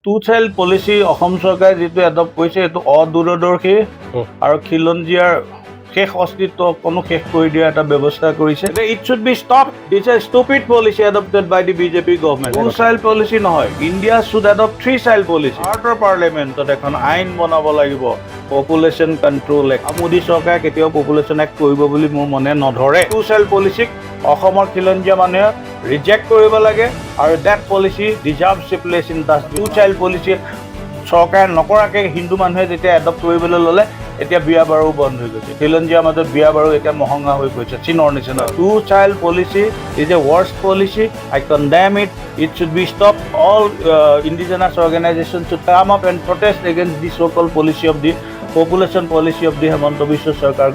two child policy Assam চৰকাৰে যিটো adopt কৰিছে এইটো অদূৰদৰ্শী আৰু খিলঞ্জীয়াৰ শেষ অস্তিত্ব কোনো শেষ কৰি দিয়া এটা ব্যৱস্থা কৰিছে it should be stop this a stupid policy adopted by the BJP government two child policy নহয় India should adopt three child policy ভাৰতৰ পাৰ্লিয়ামেণ্টত এখন আইন বনাব লাগিব পপুলেশ্যন কণ্ট্ৰল এক্ট মোদী চৰকাৰে কেতিয়াও পপুলেশ্যন এক্ট কৰিব বুলি মোৰ মনে নধৰে টু চাইল্ড পলিচিক অসমৰ খিলঞ্জীয়া মানুহে ৰিজেক্ট কৰিব লাগে আৰু that policy deserves a place in dust two child policy চৰকাৰে নকৰাকৈ হিন্দু মানুহে যেতিয়া এডপ্ট কৰিবলৈ ল'লে এতিয়া বিয়া বাৰু বন্ধ হৈ গৈছে খিলঞ্জীয়াৰ মাজত বিয়া বাৰু এতিয়া মহঙা হৈ গৈছে চীনৰ নিচিনা two child policy is a worst policy I condemn it should be stop all indigenous organisation should come up and protest against the so' call policy of the population policy of the Hemanta Biswa চৰকাৰ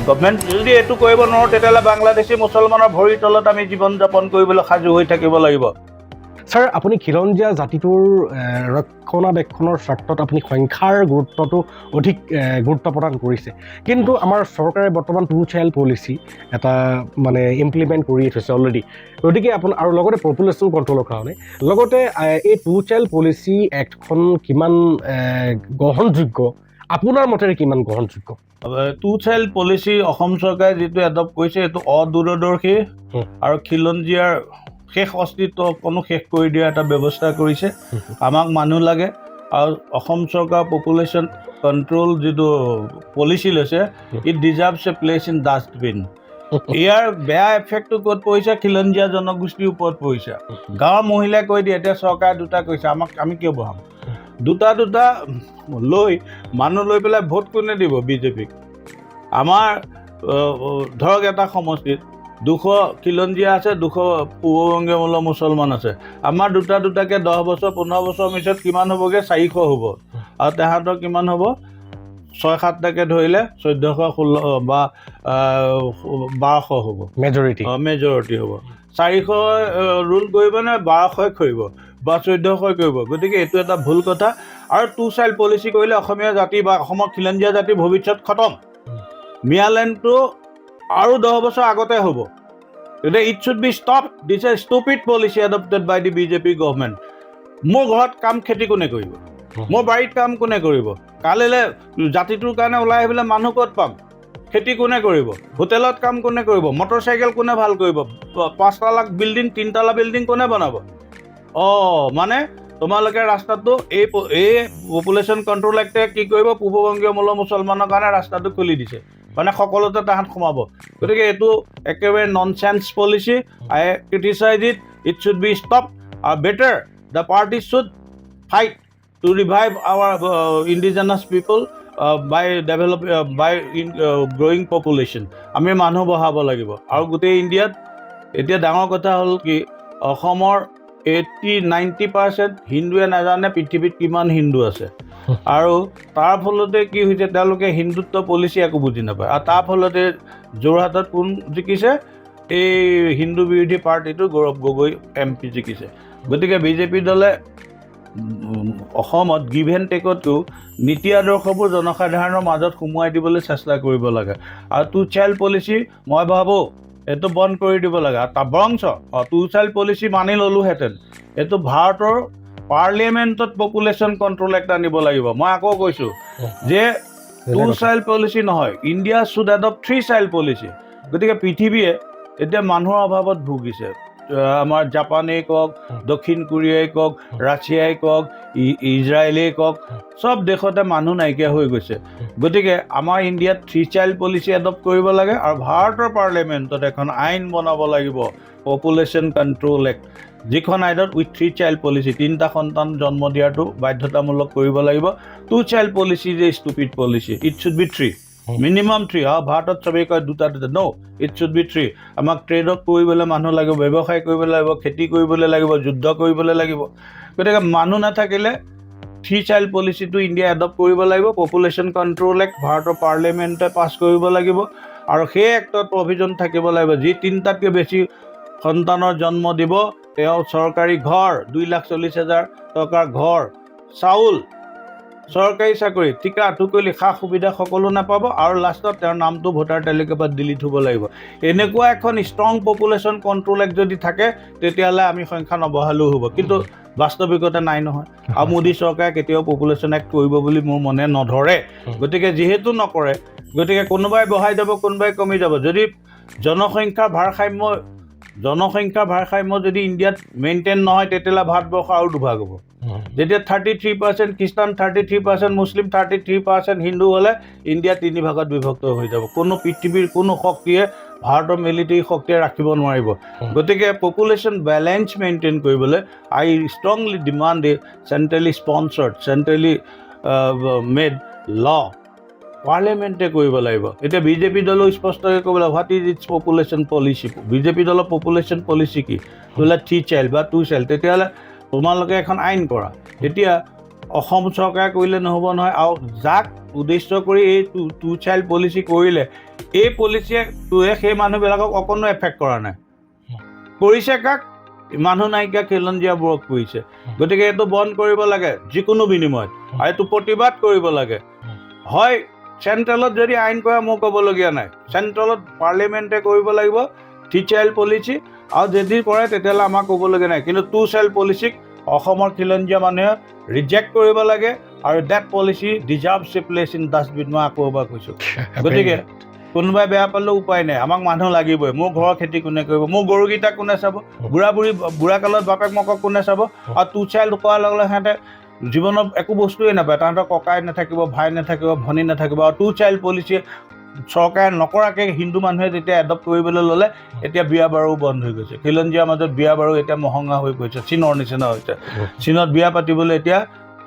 government যদি এইটো কৰিব নোৱাৰোঁ তেতিয়াহ'লে বাংলাদেশী মুছলমানৰ ভৰিৰ তলত আমি জীৱন যাপন কৰিবলৈ সাজু হৈ থাকিব লাগিব ছাৰ আপুনি খিলঞ্জীয়া জাতিটোৰ ৰক্ষণাবেক্ষণৰ স্বাৰ্থত আপুনি সংখ্যাৰ গুৰুত্বটো অধিক গুৰুত্ব প্ৰদান কৰিছে কিন্তু আমাৰ চৰকাৰে বৰ্তমান টু চাইল্ড পলিচি এটা মানে ইমপ্লিমেণ্ট কৰি থৈছে অলৰেডি গতিকে আপোনাৰ আৰু লগতে পপুলেশ্যন কণ্ট্ৰলৰ কাৰণে লগতে এই টু চাইল্ড পলিচি এক্টখন কিমান গ্ৰহণযোগ্য আপোনাৰ মতেৰে কিমান গ্ৰহণযোগ্য টু চাইল্ড পলিচি অসম চৰকাৰে যিটো এডপ্ট কৰিছে এইটো অদূৰদৰ্শী আৰু খিলঞ্জীয়াৰ শেষ অস্তিত্ব কোনো শেষ কৰি দিয়া এটা ব্যৱস্থা কৰিছে আমাক মানুহ লাগে আৰু অসম চৰকাৰ পপুলেশ্যন কণ্ট্ৰল যিটো পলিচি লৈছে it deserves a place in dustbin ইয়াৰ বেয়া এফেক্টটো ক'ত পৰিছে খিলঞ্জীয়া জনগোষ্ঠীৰ ওপৰত পৰিছে গাঁৱৰ মহিলাই কৈ দিয়ে এতিয়া চৰকাৰে দুটা কৈছে আমি কিয় বহাম দুটা লৈ মানুহ লৈ পেলাই ভোট কোনে দিব বিজেপিক আমাৰ ধৰক এটা সমষ্টিত 200 খিলঞ্জীয়া আছে 200 পূৰ্ববংগীয় মূলৰ মুছলমান আছে আমাৰ দুটাকৈ 10 বছৰ 15 বছৰ পিছত কিমান হ'বগৈ 400 হ'ব আৰু তাহাঁতৰ কিমান হ'ব 6-7টাকৈ ধৰিলে 1416 বা 1200 হ'ব মেজৰিটি হ'ব 400 ৰুল কৰিব নে 1200 কৰিব বা 1400 কৰিব গতিকে এইটো এটা ভুল কথা আৰু টু চাইল্ড পলিচি কৰিলে অসমীয়া জাতি বা অসমৰ খিলঞ্জীয়া জাতিৰ ভৱিষ্যত খতম মিয়ালেণ্ডটো আৰু 10 বছৰ আগতে হ'ব এতিয়া it should be stop this a stupid policy adopted by the BJP government মোৰ ঘৰত কাম খেতি কোনে কৰিব মোৰ বাৰীত কাম কোনে কৰিব কালিলৈ জাতিটোৰ কাৰণে ওলাই আহিবলৈ মানুহ ক'ত পাম খেতি কোনে কৰিব হোটেলত কাম কোনে কৰিব মটৰচাইকেল কোনে ভাল কৰিব 5 তালা বিল্ডিং 3 তালা বিল্ডিং কোনে বনাব মানে তোমালোকে ৰাস্তাটো এই পপুলেশ্যন কণ্ট্ৰল এক্টে কি কৰিব পূৰ্ববংগীয় মূলৰ মুছলমানৰ কাৰণে ৰাস্তাটো খুলি দিছে মানে সকলোতে তাহাঁত সোমাব গতিকে এইটো একেবাৰে nonsense policy I criticise it should be stop আৰু better the party should fight to revive our indigenous people by growing population আমি মানুহ বঢ়াব লাগিব আৰু গোটেই ইণ্ডিয়াত এতিয়া ডাঙৰ কথা হ'ল কি অসমৰ 80-90% হিন্দুৱে নাজানে পৃথিৱীত কিমান হিন্দু আছে আৰু তাৰ ফলতে কি হৈছে তেওঁলোকে হিন্দুত্ব পলিচি একো বুজি নাপায় আৰু তাৰ ফলতে যোৰহাটত কোন জিকিছে এই হিন্দু বিৰোধী পাৰ্টিটো গৌৰৱ গগৈ MP জিকিছে গতিকে বিজেপি দলে অসমত গিভ এণ্ড টেকতো নীতি আদৰ্শবোৰ জনসাধাৰণৰ মাজত সোমোৱাই দিবলৈ চেষ্টা কৰিব লাগে আৰু টু চাইল্ড পলিচি মই ভাবোঁ এইটো বন্ধ কৰি দিব লাগে আৰু তাৰ বৰঞ্চ টু চাইল্ড পলিচি মানি ল'লোহেঁতেন এইটো ভাৰতৰ পাৰ্লিয়ামেণ্টত পপুলেশ্যন কণ্ট্ৰল এক্ট আনিব লাগিব মই আকৌ কৈছোঁ যে টু চাইল্ড পলিচি নহয় India should adopt three child policy গতিকে পৃথিৱীয়ে এতিয়া মানুহৰ অভাৱত ভুগিছে আমাৰ জাপানেই কওক দক্ষিণ কোৰিয়াই কওক ৰাছিয়াই কওক ইজৰাইলেই কওক চব দেশতে মানুহ নাইকিয়া হৈ গৈছে গতিকে আমাৰ ইণ্ডিয়াত থ্ৰী চাইল্ড পলিচি এডপ্ট কৰিব লাগে আৰু ভাৰতৰ পাৰ্লিয়ামেণ্টত এখন আইন বনাব লাগিব পপুলেশ্যন কণ্ট্ৰল এক্ট যিখন আইনত উইথ থ্ৰী চাইল্ড পলিচি 3টা সন্তান জন্ম দিয়াটো বাধ্যতামূলক কৰিব লাগিব টু চাইল্ড পলিচি যে stupid policy it should B 3 minimum 3 ভাৰতত চবেই কয় দুটা ইট শুড বি 3 আমাক ট্ৰেডক কৰিবলৈ মানুহ লাগিব ব্যৱসায় কৰিবলৈ লাগিব খেতি কৰিবলৈ লাগিব যুদ্ধ কৰিবলৈ লাগিব গতিকে মানুহ নাথাকিলে থ্ৰী চাইল্ড পলিচিটো ইণ্ডিয়া এডপ্ট কৰিব লাগিব পপুলেশ্যন কণ্ট্ৰল এক্ট ভাৰতৰ পাৰ্লিয়ামেণ্টে পাছ কৰিব লাগিব আৰু সেই এক্টত প্ৰভিজন থাকিব লাগিব যি 3টাতকৈ বেছি সন্তানৰ জন্ম দিব তেওঁ চৰকাৰী ঘৰ 2,40,000 টকাৰ ঘৰ চাউল চৰকাৰী চাকৰি ঠিকা টুকলি সা সুবিধা সকলো নাপাব আৰু লাষ্টত তেওঁৰ নামটো ভোটাৰ তালিকাৰ পৰা ডিলিট হ'ব লাগিব এনেকুৱা এখন ষ্ট্ৰং পপুলেশ্যন কণ্ট্ৰল এক্ট যদি থাকে তেতিয়াহ'লে আমি সংখ্যা নবহালেও হ'ব কিন্তু বাস্তৱিকতা নাই নহয় আৰু মোদী চৰকাৰে কেতিয়াও পপুলেশ্যন এক্ট কৰিব বুলি মোৰ মনে নধৰে গতিকে যিহেতু নকৰে গতিকে কোনোবাই বঢ়াই যাব কোনোবাই কমি যাব যদি জনসংখ্যাৰ ভাৰসাম্য যদি ইণ্ডিয়াত মেইনটেইন নহয় তেতিয়াহ'লে ভাৰতবৰ্ষ আৰু দুভাগ হ'ব যেতিয়া 33% খ্ৰীষ্টান 33% মুছলিম 33% হিন্দু হ'লে ইণ্ডিয়া 3 ভাগত বিভক্ত হৈ যাব কোনো পৃথিৱীৰ কোনো শক্তিয়ে ভাৰতৰ মিলিটাৰী শক্তিয়ে ৰাখিব নোৱাৰিব গতিকে পপুলেশ্যন বেলেঞ্চ মেইনটেইন কৰিবলৈ আই ষ্ট্ৰংলি ডিমাণ্ড এ চেণ্ট্ৰেলি স্পনচাৰ্ড চেণ্ট্ৰেলি মেড ল পাৰ্লিয়ামেণ্টে কৰিব লাগিব এতিয়া বিজেপি দলেও স্পষ্টকৈ ক'ব লাগিব what is its population policy BJP দলৰ পপুলেশ্যন পলিচি কি বোলে 3 চাইল্ড বা 2 চাইল্ড তেতিয়াহ'লে তোমালোকে এখন আইন কৰা এতিয়া অসম চৰকাৰে কৰিলে নহ'ব নহয় আৰু যাক উদ্দেশ্য কৰি এই 2 চাইল্ড পলিচি কৰিলে এই পলিচিয়ে সেই মানুহবিলাকক অকণো এফেক্ট কৰা নাই কৰিছে কাক মানুহ নাইকিয়া খিলঞ্জীয়াবোৰক কৰিছে গতিকে এইটো বন্ধ কৰিব লাগে যিকোনো বিনিময়ত আৰু এইটো প্ৰতিবাদ কৰিব লাগে হয় চেণ্ট্ৰেলত যদি আইন কৰে মোৰ ক'বলগীয়া নাই চেণ্ট্ৰেলত পাৰ্লিয়ামেণ্টে কৰিব লাগিব 3 চাইল্ড পলিচি আৰু যদি কৰে তেতিয়াহ'লে আমাক ক'বলগীয়া নাই কিন্তু 2 চাইল্ড পলিচিক অসমৰ খিলঞ্জীয়া মানুহে ৰিজেক্ট কৰিব লাগে আৰু that policy deserves a place in dustbin মই আকৌ এবাৰ কৈছোঁ গতিকে কোনোবাই বেয়া পালেও উপায় নাই আমাক মানুহ লাগিবই মোৰ ঘৰৰ খেতি কোনে কৰিব মোৰ গৰুকেইটা কোনে চাব বুঢ়া কালত বাপেক মাকক কোনে চাব আৰু 2 চাইল্ড কোৱাৰ লগে লগে সিহঁতে জীৱনত একো বস্তুৱেই নাপায় তাহাঁতৰ ককাই নাথাকিব ভাই নাথাকিব ভনী নাথাকিব আৰু 2 চাইল্ড পলিচিয়ে চৰকাৰে নকৰাকৈ হিন্দু মানুহে যেতিয়া এডপ্ট কৰিবলৈ ল'লে এতিয়া বিয়া বাৰুও বন্ধ হৈ গৈছে খিলঞ্জীয়াৰ মাজত বিয়া বাৰু এতিয়া মহঙা হৈ পৰিছে চীনৰ নিচিনা হৈছে চীনত বিয়া পাতিবলৈ এতিয়া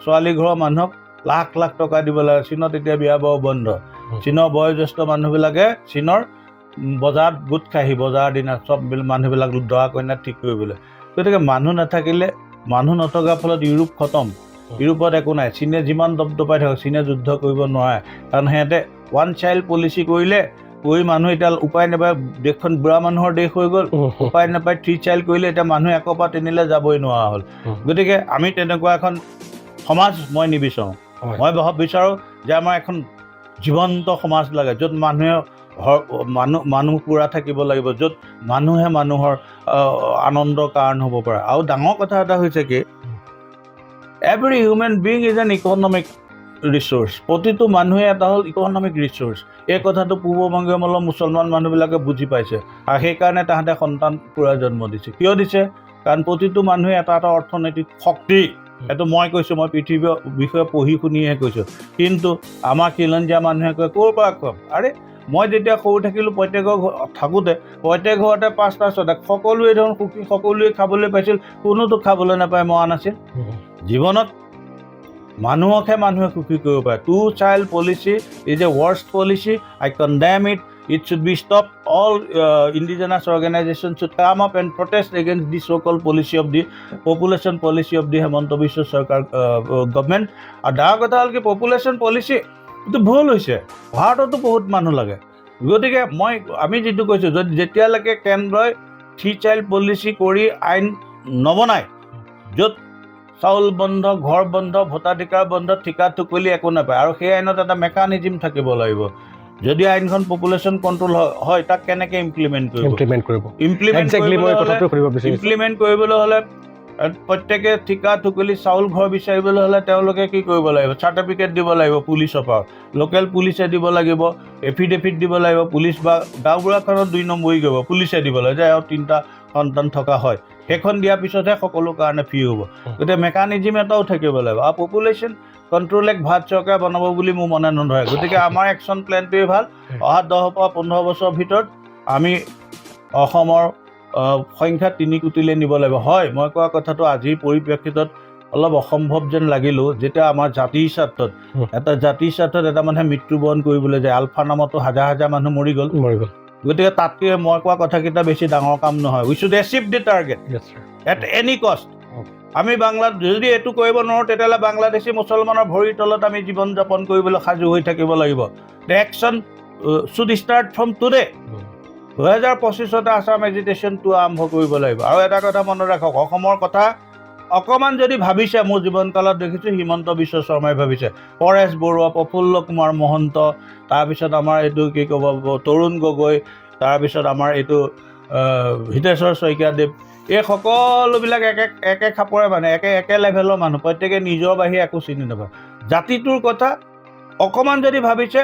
ছোৱালী ঘৰৰ মানুহক লাখ লাখ টকা দিব লাগে চীনত এতিয়া বিয়া বাৰু বন্ধ চীনৰ বয়োজ্যেষ্ঠ মানুহবিলাকে চীনৰ বজাৰত গোট খাহি বজাৰৰ দিনা চব মানুহবিলাক দৰা কইনা ঠিক কৰিবলৈ গতিকে মানুহ নাথাকিলে মানুহ নথকাৰ ফলত ইউৰোপ খতম ইউৰোপত একো নাই চীনে যিমান দপদপাই থাকক চীনে যুদ্ধ কৰিব নোৱাৰে কাৰণ সিহঁতে 1 চাইল্ড পলিচি কৰিলে মানুহ এতিয়া উপায় নাপায় দেশখন বুঢ়া মানুহৰ দেশ হৈ গ'ল উপায় নাপায় 3 চাইল্ড কৰিলে এতিয়া মানুহ একৰ পৰা তিনিলে যাবই নোৱাৰা হ'ল গতিকে আমি তেনেকুৱা এখন সমাজ মই নিবিচাৰোঁ মই বিচাৰোঁ যে আমাৰ এখন জীৱন্ত সমাজ লাগে য'ত মানুহ পুৰা থাকিব লাগিব য'ত মানুহে মানুহৰ আনন্দৰ কাৰণ হ'ব পাৰে আৰু ডাঙৰ কথা এটা হৈছে কি every human being is an economic resource প্ৰতিটো মানুহে এটা হ'ল ইকনমিক ৰিচোৰ্চ এই কথাটো পূৰ্ববংগীয় মুছলমান মানুহবিলাকে বুজি পাইছে আৰু সেইকাৰণে তাহাঁতে সন্তান পুৰা জন্ম দিছে কিয় দিছে কাৰণ প্ৰতিটো মানুহে এটা অৰ্থনৈতিক শক্তি এইটো মই কৈছোঁ মই পৃথিৱীৰ বিষয়ে পঢ়ি শুনিহে কৈছোঁ কিন্তু আমাৰ খিলঞ্জীয়া মানুহে কয় ক'ৰ পৰা কম আৰে মই যেতিয়া সৰু থাকিলোঁ প্ৰত্যেক ঘৰতে 5টা 6টা সকলোৱে ধৰক সুখী সকলোৱে খাবলৈ পাইছিল কোনোতো খাবলৈ নাপায় মৰা নাছিল জীৱনত মানুহকহে মানুহে সুখী কৰিব পাৰে 2 child policy is a worst policy I condemn it should be stopped all indigenous organizations should come up and protest against the so-called policy of the population policy of the Hemanta Biswa Sarkar government আৰু ডাঙৰ কথা হ'ল কি population policy এইটো ভুল হৈছে ভাৰততো বহুত মানুহ লাগে গতিকে আমি যিটো কৈছোঁ যদি যেতিয়ালৈকে কেন্দ্ৰই 3 চাইল্ড পলিচি কৰি আইন নবনায় য'ত চাউল বন্ধ ঘৰ বন্ধ ভোটাধিকাৰ বন্ধ ঠিকা টুকলি একো নাপায় আৰু সেই আইনত এটা মেকানিজিম থাকিব লাগিব যদি আইনখন পপুলেশ্যন কণ্ট্ৰল হয় তাক কেনেকৈ ইমপ্লিমেণ্ট কৰিবলৈ হ'লে প্ৰত্যেকে ঠিকা টুকলি চাউল ঘৰ বিচাৰিবলৈ হ'লে তেওঁলোকে কি কৰিব লাগিব চাৰ্টিফিকেট দিব লাগিব পুলিচৰ পৰা লোকেল পুলিচে দিব লাগিব এফিডেভিট দিব লাগিব পুলিচ বা গাঁওবুঢ়াখনত 2 নম্বৰী কৰিব পুলিচে দিব লাগিব যে 3টা সন্তান থকা হয় সেইখন দিয়াৰ পিছতহে সকলো কাৰণে ফ্ৰী হ'ব গতিকে মেকানিজিম এটাও থাকিব লাগিব আৰু পপুলেশ্যন কণ্ট্ৰল এক ভাৰত চৰকাৰে বনাব বুলি মোৰ মনে নধৰে গতিকে আমাৰ একশ্যন প্লেনটোৱে ভাল অহা 10 পৰা 15 বছৰৰ ভিতৰত আমি অসমৰ সংখ্যা 3 কোটিলৈ নিব লাগিব হয় মই কোৱা কথাটো আজিৰ পৰিপ্ৰেক্ষিতত অলপ অসম্ভৱ যেন লাগিলেও যেতিয়া আমাৰ জাতিৰ স্বাৰ্থত এটা মানুহে মৃত্যুবৰণ কৰিবলৈ যায় আলফা নামতো হাজাৰ মানুহ মৰি গ'ল গতিকে তাতকৈ মই কোৱা কথাকেইটা বেছি ডাঙৰ কাম নহয় we should achieve the target at any cost আমি যদি এইটো কৰিব নোৱাৰোঁ তেতিয়াহ'লে বাংলাদেশী মুছলমানৰ ভৰিৰ তলত আমি জীৱন যাপন কৰিবলৈ সাজু হৈ থাকিব লাগিব the action should start from today 2025 Assam এজিটেশ্যনটো আৰম্ভ কৰিব লাগিব আৰু এটা কথা মনত ৰাখক অসমৰ কথা অকণমান যদি ভাবিছে মোৰ জীৱনকালত দেখিছোঁ হিমন্ত বিশ্ব শৰ্মাই ভাবিছে পৰেশ বৰুৱা প্ৰফুল্ল কুমাৰ মহন্ত তাৰপিছত আমাৰ এইটো কি ক'ব তৰুণ গগৈ তাৰপিছত আমাৰ এইটো হিতেশ্বৰ শইকীয়াদেৱ এই সকলোবিলাক একে খাপৰে মানুহ একে লেভেলৰ মানুহ প্ৰত্যেকে নিজৰ বাহিৰে একো চিনি নাপায় জাতিটোৰ কথা অকণমান যদি ভাবিছে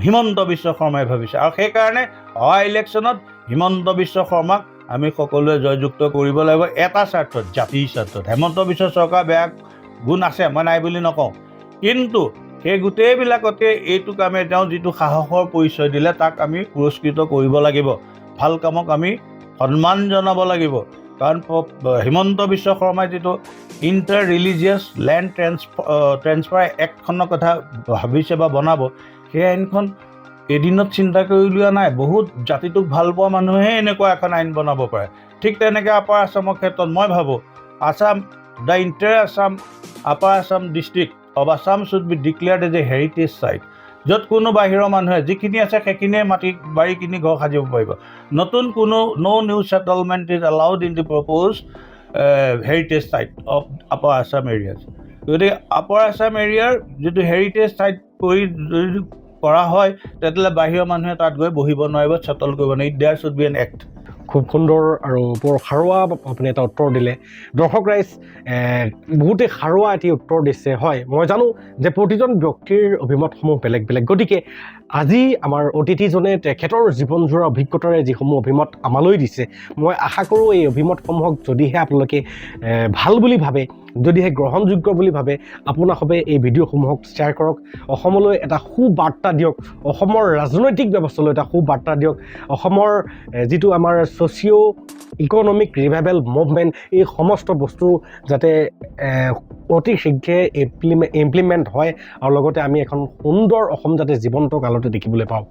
হিমন্ত বিশ্ব শৰ্মাই ভাবিছে আৰু সেইকাৰণে অহা ইলেকশ্যনত হিমন্ত বিশ্ব শৰ্মাক আমি সকলোৱে জয়যুক্ত কৰিব লাগিব এটা স্বাৰ্থত জাতিৰ স্বাৰ্থত হেমন্ত বিশ্ব চৰকাৰ বেয়া গুণ আছে মই নাই বুলি নকওঁ কিন্তু সেই গোটেইবিলাকতে এইটো কামে তেওঁ যিটো সাহসৰ পৰিচয় দিলে তাক আমি পুৰস্কৃত কৰিব লাগিব ভাল কামক আমি সন্মান জনাব লাগিব কাৰণ হিমন্ত বিশ্ব শৰ্মাই যিটো ইণ্টাৰ ৰিলিজিয়াছ লেণ্ড ট্ৰেন্সফাৰ এক্টখনৰ কথা ভাবিছে বা বনাব সেই আইনখন এদিনত চিন্তা কৰি উলিওৱা নাই বহুত জাতিটোক ভাল পোৱা মানুহে এনেকুৱা এখন আইন বনাব পাৰে ঠিক তেনেকৈ আপাৰ আছামৰ ক্ষেত্ৰত মই ভাবোঁ Assam the inter Assam upper Assam district of Assam should be declared as a heritage site য'ত কোনো বাহিৰৰ মানুহে যিখিনি আছে সেইখিনিয়ে মাটি বাৰী কিনি ঘৰ সাজিব পাৰিব নতুন কোনো no' new settlement is allowed in the propose heritage site of upper Assam areas গতিকে আপাৰ আছাম এৰিয়াৰ যিটো হেৰিটেজ চাইট কৰি যদি কৰা হয় তেতিয়াহ'লে বাহিৰৰ মানুহে তাত গৈ বহিব নোৱাৰিব ছেটল কৰিব নোৱাৰিব there should be an act খুব সুন্দৰ আৰু বৰ সাৰুৱা আপুনি এটা উত্তৰ দিলে দৰ্শক ৰাইজ বহুতে সাৰুৱা এটি উত্তৰ দিছে হয় মই জানো যে প্ৰতিজন ব্যক্তিৰ অভিমতসমূহ বেলেগ বেলেগ গতিকে আজি আমাৰ অতিথিজনে তেখেতৰ জীৱনজোৰা অভিজ্ঞতাৰে যিসমূহ অভিমত আমালৈ দিছে মই আশা কৰোঁ এই অভিমতসমূহক যদিহে আপোনালোকে ভাল বুলি ভাবে যদিহে গ্ৰহণযোগ্য বুলি ভাবে আপোনাসবে এই ভিডিঅ'সমূহক শ্বেয়াৰ কৰক অসমলৈ এটা সুবাৰ্তা দিয়ক অসমৰ ৰাজনৈতিক ব্যৱস্থালৈ এটা সুবাৰ্তা দিয়ক অসমৰ যিটো আমাৰ ছ'চিঅ' ইকনমিক ৰিভাইভেল মুভমেণ্ট এই সমস্ত বস্তু যাতে অতি শীঘ্ৰে ইমপ্লিমেণ্ট হয় আৰু লগতে আমি এখন সুন্দৰ অসম যাতে জীৱন্ত কালতে দেখিবলৈ পাওঁ